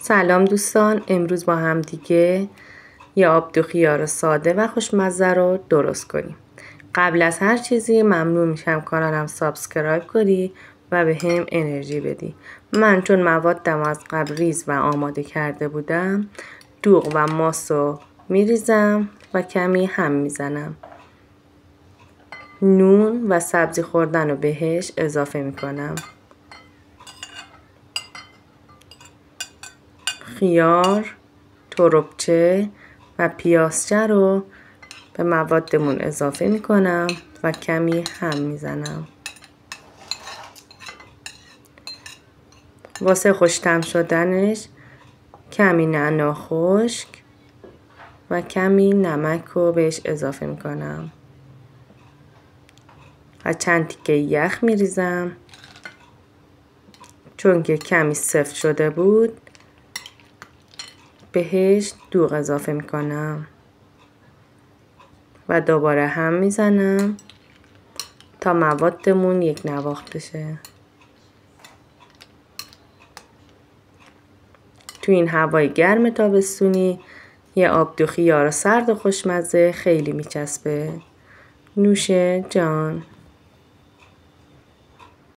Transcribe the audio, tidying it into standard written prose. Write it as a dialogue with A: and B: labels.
A: سلام دوستان، امروز با هم دیگه یه آبدو خیار ساده و خوشمزه رو درست کنیم. قبل از هر چیزی ممنون میشم کانالم سابسکرایب کنی و به هم انرژی بدی. من چون موادم از قبل ریز و آماده کرده بودم، دوغ و ماست رو میریزم و کمی هم میزنم. نون و سبزی خوردن رو بهش اضافه میکنم. خیار، تربچه و پیازچه رو به موادمون اضافه میکنم و کمی هم میزنم. واسه خشک‌تر شدنش کمی نعنا خشک و کمی نمک رو بهش اضافه میکنم و چند تیکه یخ میریزم. چون که کمی سفت شده بود بهش دوغ اضافه میکنم و دوباره هم میزنم تا موادمون یک نواخت بشه. تو این هوای گرم تابستونی یه آبدو خیار سرد و خوشمزه خیلی میچسبه. نوش جان.